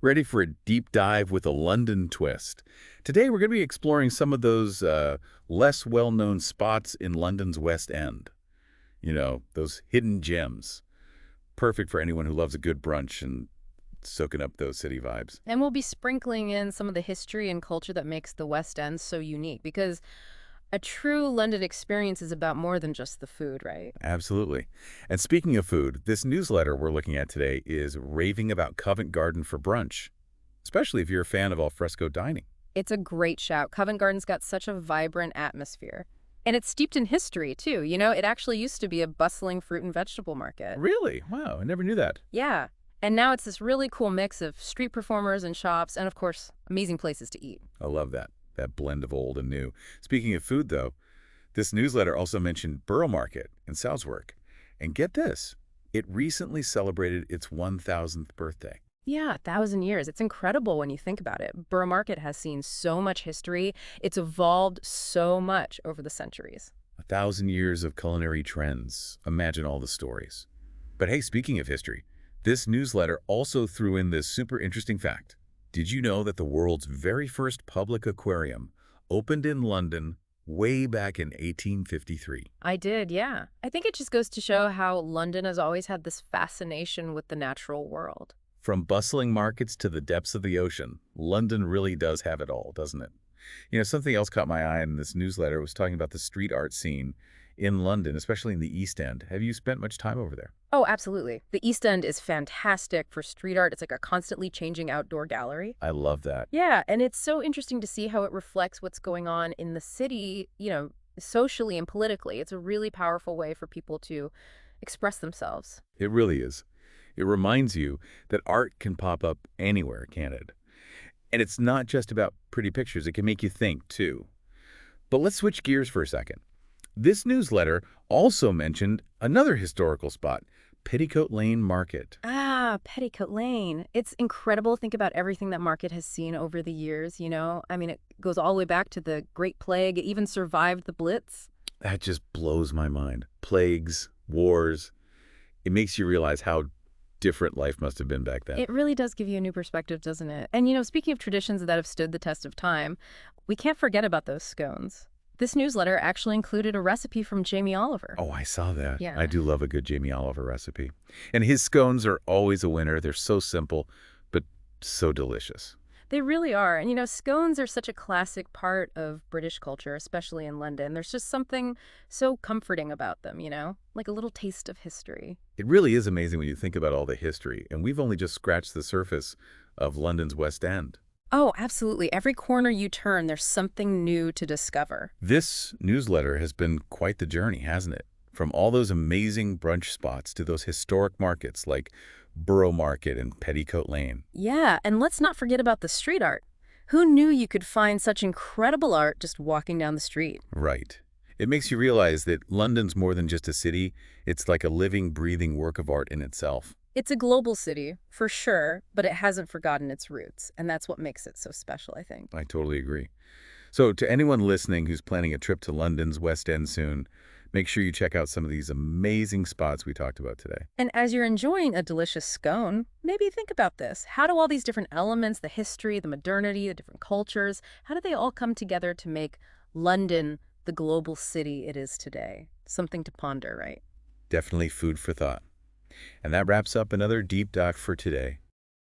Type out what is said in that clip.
Ready for a deep dive with a London twist. Today we're going to be exploring some of those less well-known spots in London's West End. You know, those hidden gems. Perfect for anyone who loves a good brunch and soaking up those city vibes. And we'll be sprinkling in some of the history and culture that makes the West End so unique because a true London experience is about more than just the food, right? Absolutely. And speaking of food, this newsletter we're looking at today is raving about Covent Garden for brunch, especially if you're a fan of al fresco dining. It's a great shout. Covent Garden's got such a vibrant atmosphere. And it's steeped in history, too. It actually used to be a bustling fruit and vegetable market. Really? Wow, I never knew that. Yeah. And now it's this really cool mix of street performers and shops and, of course, amazing places to eat. I love that blend of old and new. Speaking of food, though, this newsletter also mentioned Borough Market in Southwark. And get this, it recently celebrated its 1,000th birthday. Yeah, 1,000 years. It's incredible when you think about it. Borough Market has seen so much history. It's evolved so much over the centuries. 1,000 years of culinary trends. Imagine all the stories. But hey, speaking of history, this newsletter also threw in this super interesting fact. Did you know that the world's very first public aquarium opened in London way back in 1853? I did, yeah. I think it just goes to show how London has always had this fascination with the natural world. From bustling markets to the depths of the ocean, London really does have it all, doesn't it? Something else caught my eye in this newsletter was talking about the street art scene in London, especially in the East End. Have you spent much time over there? Oh, absolutely. The East End is fantastic for street art. It's like a constantly changing outdoor gallery. I love that. Yeah, and it's so interesting to see how it reflects what's going on in the city, socially and politically. It's a really powerful way for people to express themselves. It really is. It reminds you that art can pop up anywhere, can't it? And it's not just about pretty pictures. It can make you think, too. But let's switch gears for a second. This newsletter also mentioned another historical spot, Petticoat Lane Market. Ah, Petticoat Lane. It's incredible to think about everything that market has seen over the years. I mean, it goes all the way back to the Great Plague. It even survived the Blitz. That just blows my mind. Plagues, wars. It makes you realize how different life must have been back then. It really does give you a new perspective, doesn't it? And speaking of traditions that have stood the test of time, we can't forget about those scones. This newsletter actually included a recipe from Jamie Oliver. Oh, I saw that. Yeah. I do love a good Jamie Oliver recipe. And his scones are always a winner. They're so simple, but so delicious. They really are. And scones are such a classic part of British culture, especially in London. There's just something so comforting about them, like a little taste of history. It really is amazing when you think about all the history, and we've only just scratched the surface of London's West End. Oh, absolutely. Every corner you turn, there's something new to discover. This newsletter has been quite the journey, hasn't it? From all those amazing brunch spots to those historic markets like Borough Market and Petticoat Lane. Yeah, and let's not forget about the street art. Who knew you could find such incredible art just walking down the street? Right. It makes you realize that London's more than just a city. It's like a living, breathing work of art in itself. It's a global city, for sure, but it hasn't forgotten its roots, and that's what makes it so special, I think. I totally agree. So to anyone listening who's planning a trip to London's West End soon, make sure you check out some of these amazing spots we talked about today. And as you're enjoying a delicious scone, maybe think about this. How do all these different elements, the history, the modernity, the different cultures, how do they all come together to make London the global city it is today? Something to ponder, right? Definitely food for thought. And that wraps up another deep dive for today.